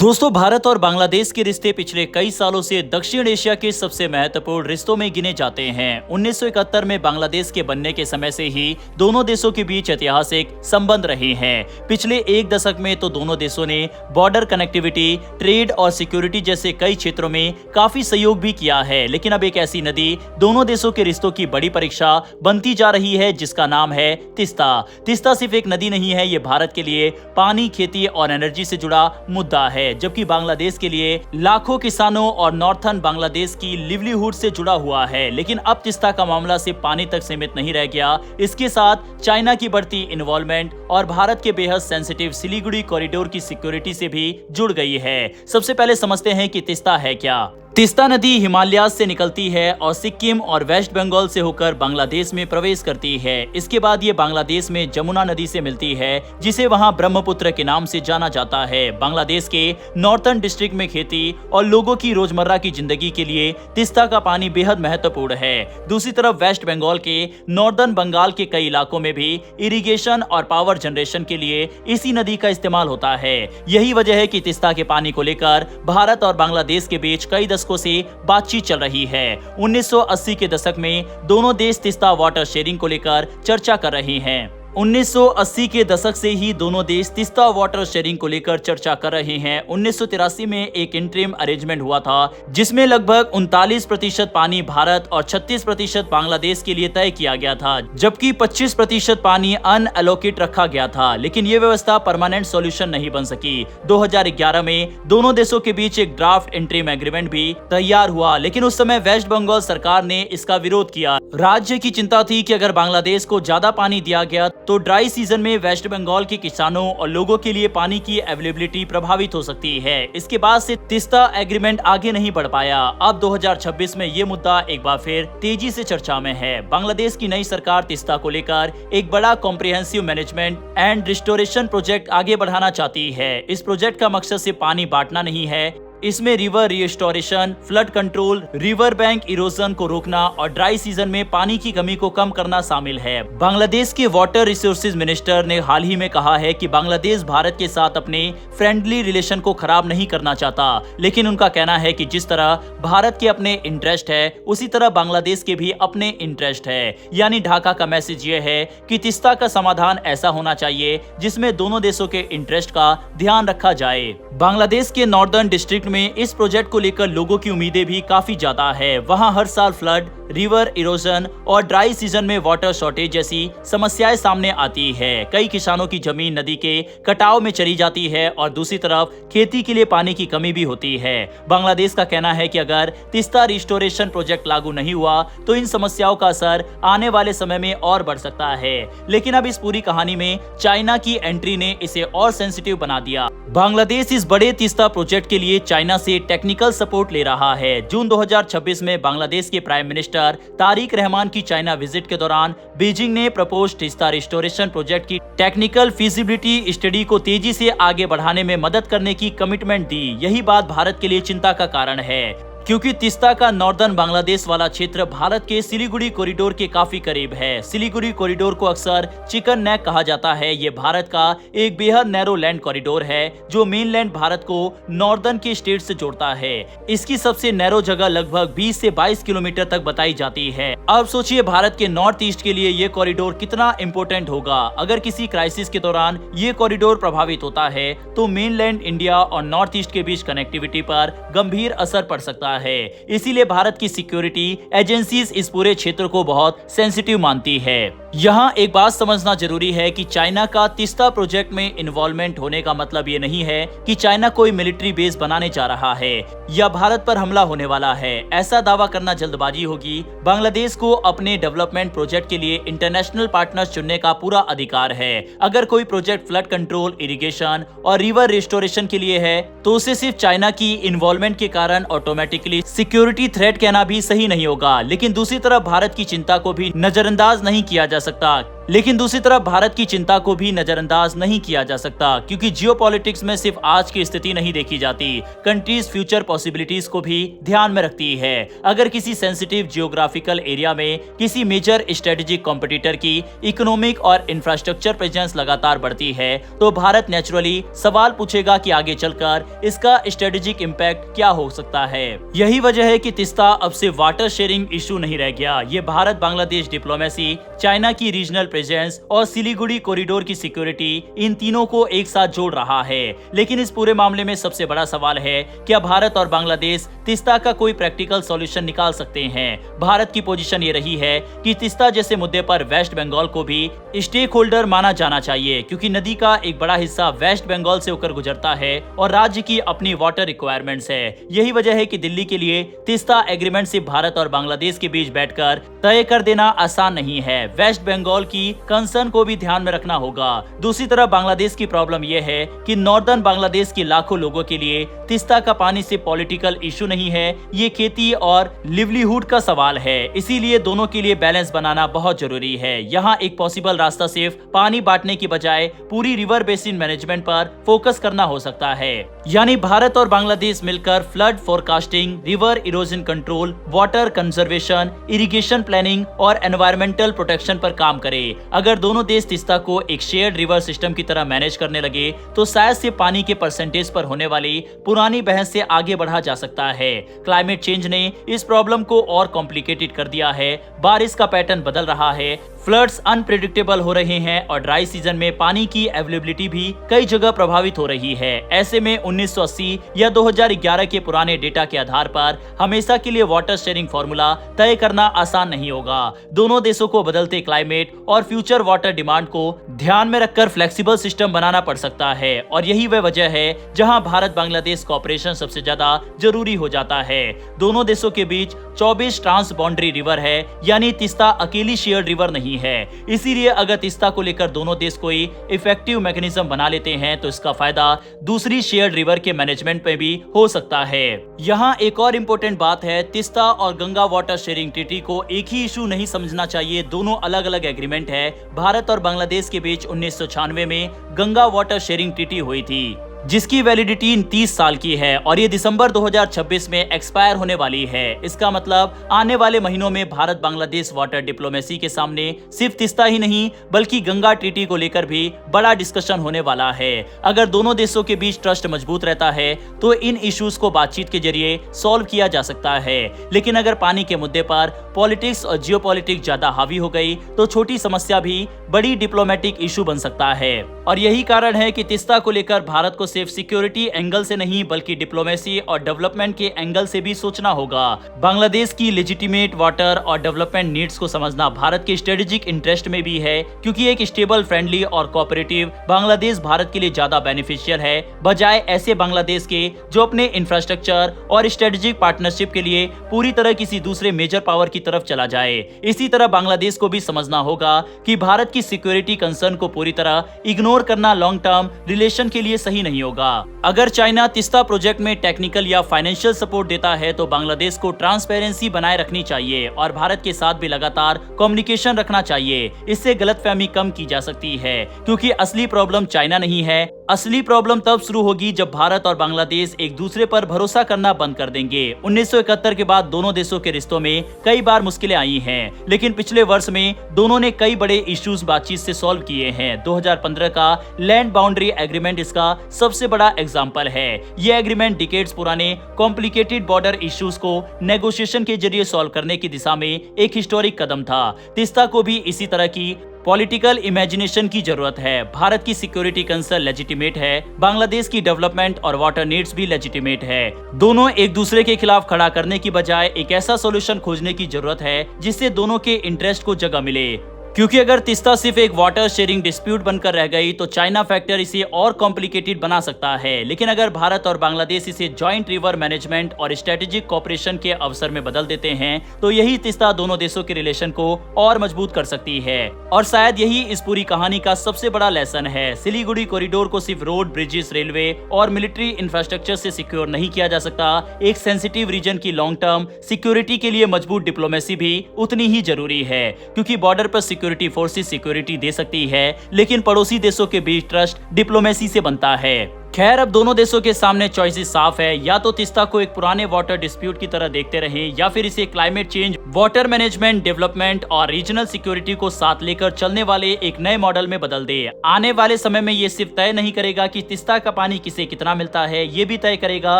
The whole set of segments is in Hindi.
दोस्तों, भारत और बांग्लादेश के रिश्ते पिछले कई सालों से दक्षिण एशिया के सबसे महत्वपूर्ण रिश्तों में गिने जाते हैं। 1971 में बांग्लादेश के बनने के समय से ही दोनों देशों के बीच ऐतिहासिक संबंध रहे हैं। पिछले एक दशक में तो दोनों देशों ने बॉर्डर कनेक्टिविटी, ट्रेड और सिक्योरिटी जैसे कई क्षेत्रों में काफी सहयोग भी किया है। लेकिन अब एक ऐसी नदी दोनों देशों के रिश्तों की बड़ी परीक्षा बनती जा रही है, जिसका नाम है तीस्ता। तीस्ता सिर्फ एक नदी नहीं है, ये भारत के लिए पानी, खेती और एनर्जी से जुड़ा मुद्दा है, जबकि बांग्लादेश के लिए लाखों किसानों और नॉर्थर्न बांग्लादेश की लिवलीहुड से जुड़ा हुआ है। लेकिन अब तीस्ता का मामला सिर्फ पानी तक सीमित नहीं रह गया। इसके साथ चाइना की बढ़ती इन्वॉल्वमेंट और भारत के बेहद सेंसिटिव सिलीगुड़ी कॉरिडोर की सिक्योरिटी से भी जुड़ गई है। सबसे पहले समझते हैं कि तीस्ता है क्या। तीस्ता नदी हिमालयाज से निकलती है और सिक्किम और वेस्ट बंगाल से होकर बांग्लादेश में प्रवेश करती है। इसके बाद ये बांग्लादेश में जमुना नदी से मिलती है, जिसे वहां ब्रह्मपुत्र के नाम से जाना जाता है। बांग्लादेश के नॉर्थर्न डिस्ट्रिक्ट में खेती और लोगों की रोजमर्रा की जिंदगी के लिए तीस्ता का पानी बेहद महत्वपूर्ण है। दूसरी तरफ वेस्ट बंगाल के नॉर्दर्न बंगाल के कई इलाकों में भी इरिगेशन और पावर जनरेशन के लिए इसी नदी का इस्तेमाल होता है। यही वजह है कि तीस्ता के पानी को लेकर भारत और बांग्लादेश के बीच कई दशकों से बातचीत चल रही है। 1980 के दशक में दोनों देश तीस्ता वाटर शेयरिंग को लेकर चर्चा कर रहे हैं। 1980 के दशक से ही दोनों देश तीस्ता वाटर शेयरिंग को लेकर चर्चा कर रहे हैं। 1983 में एक इंटरिम अरेंजमेंट हुआ था, जिसमें लगभग 39% पानी भारत और 36% बांग्लादेश के लिए तय किया गया था, जबकि 25% पानी अनएलोकेट रखा गया था। लेकिन ये व्यवस्था परमानेंट सॉल्यूशन नहीं बन सकी। 2011 में दोनों देशों के बीच एक ड्राफ्ट इंटरिम एग्रीमेंट भी तैयार हुआ, लेकिन उस समय वेस्ट बंगाल सरकार ने इसका विरोध किया। राज्य की चिंता थी कि अगर बांग्लादेश को ज्यादा पानी दिया गया तो ड्राई सीजन में वेस्ट बंगाल के किसानों और लोगों के लिए पानी की अवेलेबिलिटी प्रभावित हो सकती है। इसके बाद से तीस्ता एग्रीमेंट आगे नहीं बढ़ पाया। अब 2026 में ये मुद्दा एक बार फिर तेजी से चर्चा में है। बांग्लादेश की नई सरकार तीस्ता को लेकर एक बड़ा comprehensive management and restoration project आगे बढ़ाना चाहती है। इस प्रोजेक्ट का मकसद सिर्फ पानी बांटना नहीं है, इसमें river restoration, flood control, river bank erosion को रोकना और ड्राई सीजन में पानी की कमी को कम करना शामिल है। बांग्लादेश के वाटर रिसोर्सेज मिनिस्टर ने हाल ही में कहा है कि बांग्लादेश भारत के साथ अपने फ्रेंडली रिलेशन को खराब नहीं करना चाहता, लेकिन उनका कहना है कि जिस तरह भारत के अपने इंटरेस्ट है, उसी तरह बांग्लादेश के भी अपने इंटरेस्ट है। यानी ढाका का मैसेज ये है कि तीस्ता का समाधान ऐसा होना चाहिए जिसमें दोनों देशों के इंटरेस्ट का ध्यान रखा जाए। बांग्लादेश के नॉर्दर्न डिस्ट्रिक्ट में इस प्रोजेक्ट को लेकर लोगों की उम्मीदें भी काफी ज्यादा है। वहां हर साल फ्लड, रिवर इरोजन और ड्राई सीजन में वाटर शॉर्टेज जैसी समस्याएं सामने आती है। कई किसानों की जमीन नदी के कटाव में चली जाती है और दूसरी तरफ खेती के लिए पानी की कमी भी होती है। बांग्लादेश का कहना है कि अगर तीस्ता रिस्टोरेशन प्रोजेक्ट लागू नहीं हुआ तो इन समस्याओं का असर आने वाले समय में और बढ़ सकता है। लेकिन अब इस पूरी कहानी में चाइना की एंट्री ने इसे और सेंसिटिव बना दिया। बांग्लादेश इस बड़े तीस्ता प्रोजेक्ट के लिए चाइना से टेक्निकल सपोर्ट ले रहा है। जून 2026 में बांग्लादेश के प्राइम मिनिस्टर तारिक रहमान की चाइना विजिट के दौरान बीजिंग ने प्रपोज्ड तीस्ता रिस्टोरेशन प्रोजेक्ट की टेक्निकल फीजिबिलिटी स्टडी को तेजी से आगे बढ़ाने में मदद करने की कमिटमेंट दी। यही बात भारत के लिए चिंता का कारण है, क्योंकि तीस्ता का नॉर्दर्न बांग्लादेश वाला क्षेत्र भारत के सिलीगुड़ी कॉरिडोर के काफी करीब है। सिलीगुड़ी कॉरिडोर को अक्सर चिकन नेक कहा जाता है। ये भारत का एक बेहद नैरो लैंड कॉरिडोर है, जो मेनलैंड भारत को नॉर्दर्न के स्टेट से जोड़ता है। इसकी सबसे नैरो जगह लगभग 20 से 22 किलोमीटर तक बताई जाती है। अब सोचिए भारत के नॉर्थ ईस्ट के लिए ये कॉरिडोर कितना इम्पोर्टेंट होगा। अगर किसी क्राइसिस के दौरान ये कॉरिडोर प्रभावित होता है तो मेनलैंड इंडिया और नॉर्थ ईस्ट के बीच कनेक्टिविटी पर गंभीर असर पड़ सकता है। इसीलिए भारत की सिक्योरिटी एजेंसीज इस पूरे क्षेत्र को बहुत सेंसिटिव मानती है। यहाँ एक बात समझना जरूरी है कि चाइना का तीस्ता प्रोजेक्ट में इन्वॉल्वमेंट होने का मतलब ये नहीं है कि चाइना कोई मिलिट्री बेस बनाने जा रहा है या भारत पर हमला होने वाला है। ऐसा दावा करना जल्दबाजी होगी। बांग्लादेश को अपने डेवलपमेंट प्रोजेक्ट के लिए इंटरनेशनल पार्टनर्स चुनने का पूरा अधिकार है। अगर कोई प्रोजेक्ट फ्लड कंट्रोल, इरिगेशन और रिवर रिस्टोरेशन के लिए है तो उसे सिर्फ चाइना की इन्वॉल्वमेंट के कारण ऑटोमेटिकली सिक्योरिटी थ्रेट कहना भी सही नहीं होगा। लेकिन दूसरी तरफ भारत की चिंता को भी नजरअंदाज नहीं किया जा सकता। लेकिन दूसरी तरफ भारत की चिंता को भी नजरअंदाज नहीं किया जा सकता, क्योंकि जियोपॉलिटिक्स में सिर्फ आज की स्थिति नहीं देखी जाती, कंट्रीज फ्यूचर पॉसिबिलिटीज को भी ध्यान में रखती है। अगर किसी सेंसिटिव जियोग्राफिकल एरिया में किसी मेजर स्ट्रेटेजिक कॉम्पिटिटर की इकोनॉमिक और इंफ्रास्ट्रक्चर प्रेजेंस लगातार बढ़ती है, तो भारत नेचुरली सवाल पूछेगा कि आगे चलकर इसका स्ट्रेटेजिक इंपैक्ट क्या हो सकता है। यही वजह है कि तीस्ता अब से वाटर शेयरिंग इशू नहीं रह गया। ये भारत बांग्लादेश डिप्लोमेसी, चाइना की रीजनल प्रेजेंस और सिलीगुड़ी कॉरिडोर की सिक्योरिटी, इन तीनों को एक साथ जोड़ रहा है। लेकिन इस पूरे मामले में सबसे बड़ा सवाल है, क्या भारत और बांग्लादेश तीस्ता का कोई प्रैक्टिकल सॉल्यूशन निकाल सकते हैं। भारत की पोजीशन ये रही है कि तीस्ता जैसे मुद्दे पर वेस्ट बंगाल को भी स्टेक होल्डर माना जाना चाहिए, क्योंकि नदी का एक बड़ा हिस्सा वेस्ट बंगाल से होकर गुजरता है और राज्य की अपनी वाटर रिक्वायरमेंट्स है। यही वजह है कि दिल्ली के लिए तीस्ता एग्रीमेंट सिर्फ भारत और बांग्लादेश के बीच बैठकर तय कर देना आसान नहीं है। वेस्ट बंगाल की कंसर्न को भी ध्यान में रखना होगा। दूसरी तरफ बांग्लादेश की प्रॉब्लम यह है कि नॉर्दर्न बांग्लादेश के लाखों लोगों के लिए तीस्ता का पानी से पॉलिटिकल इशू नहीं है, ये खेती और लिवलीहुड का सवाल है। इसीलिए दोनों के लिए बैलेंस बनाना बहुत जरूरी है। यहाँ एक पॉसिबल रास्ता सिर्फ पानी बांटने की बजाय पूरी रिवर बेसिन मैनेजमेंट पर फोकस करना हो सकता है, यानी भारत और बांग्लादेश मिलकर flood forecasting, river erosion control, water conservation, irrigation planning और एनवायरमेंटल प्रोटेक्शन पर काम करें। अगर दोनों देश तीस्ता को एक शेयर्ड रिवर सिस्टम की तरह मैनेज करने लगे, तो शायद से पानी के परसेंटेज पर होने वाली पुरानी बहस से आगे बढ़ा जा सकता है। क्लाइमेट चेंज ने इस प्रॉब्लम को और कॉम्प्लिकेटेड कर दिया है। बारिश का पैटर्न बदल रहा है, फ्लड्स अनप्रेडिक्टेबल हो रहे हैं और ड्राई सीजन में पानी की अवेलेबिलिटी भी कई जगह प्रभावित हो रही है। ऐसे में 1980 या 2011 के पुराने डेटा के आधार पर हमेशा के लिए वाटर शेयरिंग फॉर्मूला तय करना आसान नहीं होगा। दोनों देशों को बदलते क्लाइमेट और फ्यूचर वाटर डिमांड को ध्यान में रखकर फ्लेक्सिबल सिस्टम बनाना पड़ सकता है, और यही वह वजह है जहां भारत बांग्लादेश कोऑपरेशन सबसे ज्यादा जरूरी हो जाता है। दोनों देशों के बीच 24 ट्रांस बाउंड्री रिवर है, यानी तीस्ता अकेली शेयर्ड रिवर नहीं है। इसीलिए अगर तीस्ता को लेकर दोनों देश कोई इफेक्टिव मैकेनिज्म बना लेते हैं, तो इसका फायदा दूसरी शेयर्ड रिवर के मैनेजमेंट में भी हो सकता है। यहाँ एक और इम्पोर्टेंट बात है, तीस्ता और गंगा वाटर शेयरिंग ट्रीटी को एक ही इशू नहीं समझना चाहिए। दोनों अलग अलग एग्रीमेंट है। भारत और बांग्लादेश के बीच 1996 में गंगा वाटर शेयरिंग ट्रीटी हुई थी, जिसकी वैलिडिटी 30 साल की है और ये दिसंबर 2026 में एक्सपायर होने वाली है। इसका मतलब आने वाले महीनों में भारत बांग्लादेश वाटर डिप्लोमेसी के सामने सिर्फ तीस्ता ही नहीं बल्कि गंगा ट्रीटी को लेकर भी बड़ा डिस्कशन होने वाला है। अगर दोनों देशों के बीच ट्रस्ट मजबूत रहता है तो इन इश्यूज को बातचीत के जरिए सॉल्व किया जा सकता है, लेकिन अगर पानी के मुद्दे पर पॉलिटिक्स और जियोपॉलिटिक्स ज्यादा हावी हो गई तो छोटी समस्या भी बड़ी डिप्लोमेटिक इशू बन सकता है। और यही कारण है कि तीस्ता को लेकर भारत को सिर्फ सिक्योरिटी एंगल से नहीं बल्कि डिप्लोमेसी और डेवलपमेंट के एंगल से भी सोचना होगा। बांग्लादेश की लेजिटिमेट वाटर और डेवलपमेंट नीड्स को समझना भारत के स्ट्रेटेजिक इंटरेस्ट में भी है, क्योंकि एक स्टेबल, फ्रेंडली और कोऑपरेटिव बांग्लादेश भारत के लिए ज्यादा बेनिफिशियल है, बजाय ऐसे बांग्लादेश के जो अपने इंफ्रास्ट्रक्चर और स्ट्रेटेजिक पार्टनरशिप के लिए पूरी तरह किसी दूसरे मेजर पावर की तरफ चला जाए। इसी तरह बांग्लादेश को भी समझना होगा कि भारत की सिक्योरिटी कंसर्न को पूरी तरह इग्नोर करना लॉन्ग टर्म रिलेशन के लिए सही नहीं होगा। अगर चाइना तीस्ता प्रोजेक्ट में टेक्निकल या फाइनेंशियल सपोर्ट देता है तो बांग्लादेश को ट्रांसपेरेंसी बनाए रखनी चाहिए और भारत के साथ भी लगातार कम्युनिकेशन रखना चाहिए। इससे गलतफहमी कम की जा सकती है, क्योंकि असली प्रॉब्लम चाइना नहीं है। असली प्रॉब्लम तब शुरू होगी जब भारत और बांग्लादेश एक दूसरे पर भरोसा करना बंद कर देंगे। 1971 के बाद दोनों देशों के रिश्तों में कई बार मुश्किलें आई हैं, लेकिन पिछले वर्ष में दोनों ने कई बड़े इश्यूज बातचीत से सॉल्व किए हैं। 2015 का लैंड बाउंड्री एग्रीमेंट इसका सबसे बड़ा एग्जाम्पल है। यह एग्रीमेंट डिकेड्स पुराने कॉम्प्लिकेटेड बॉर्डर इश्यूज को नेगोशिएशन के जरिए सॉल्व करने की दिशा में एक हिस्टोरिक कदम था। तीस्ता को भी इसी तरह की पॉलिटिकल इमेजिनेशन की जरूरत है। भारत की सिक्योरिटी कंसर्न लेजिटिमेट है, बांग्लादेश की डेवलपमेंट और वाटर नीड्स भी लेजिटिमेट है। दोनों एक दूसरे के खिलाफ खड़ा करने की बजाय एक ऐसा सॉल्यूशन खोजने की जरूरत है जिससे दोनों के इंटरेस्ट को जगह मिले, क्योंकि अगर तीस्ता सिर्फ एक वाटर शेयरिंग डिस्प्यूट बनकर रह गई तो चाइना फैक्टर इसे और कॉम्प्लिकेटेड बना सकता है। लेकिन अगर भारत और बांग्लादेश इसे जॉइंट रिवर मैनेजमेंट और स्ट्रेटेजिक कोऑपरेशन के अवसर में बदल देते हैं तो यही तीस्ता दोनों देशों के रिलेशन को और मजबूत कर सकती है। और शायद यही इस पूरी कहानी का सबसे बड़ा लेसन है। सिलीगुड़ी कॉरिडोर को सिर्फ रोड, ब्रिजेस, रेलवे और मिलिट्री इंफ्रास्ट्रक्चर से सिक्योर नहीं किया जा सकता। एक सेंसिटिव रीजन की लॉन्ग टर्म सिक्योरिटी के लिए मजबूत डिप्लोमेसी भी उतनी ही जरूरी है, क्योंकि बॉर्डर पर सिक्योरिटी फोर्सेस सिक्योरिटी दे सकती है, लेकिन पड़ोसी देशों के बीच ट्रस्ट डिप्लोमेसी से बनता है। खैर, अब दोनों देशों के सामने चॉइसेस साफ है, या तो तीस्ता को एक पुराने वाटर डिस्प्यूट की तरह देखते रहें, या फिर इसे climate change, water management, development और रीजनल सिक्योरिटी को साथ लेकर चलने वाले एक नए मॉडल में बदल दे। आने वाले समय में ये सिर्फ तय नहीं करेगा कि तीस्ता का पानी किसे कितना मिलता है, ये भी तय करेगा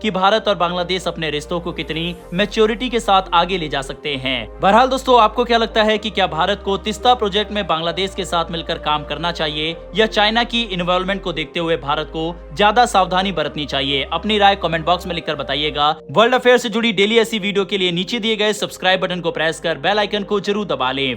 कि भारत और बांग्लादेश अपने रिश्तों को कितनी मैच्योरिटी के साथ आगे ले जा सकते हैं। बहरहाल दोस्तों, आपको क्या लगता है कि क्या भारत को तीस्ता प्रोजेक्ट में बांग्लादेश के साथ मिलकर काम करना चाहिए, या चाइना की इन्वॉल्वमेंट को देखते हुए भारत को ज्यादा सावधानी बरतनी चाहिए? अपनी राय कमेंट बॉक्स में लिखकर बताइएगा। वर्ल्ड अफेयर से जुड़ी डेली ऐसी वीडियो के लिए नीचे दिए गए सब्सक्राइब बटन को प्रेस कर बेल आइकन को जरूर दबा लें।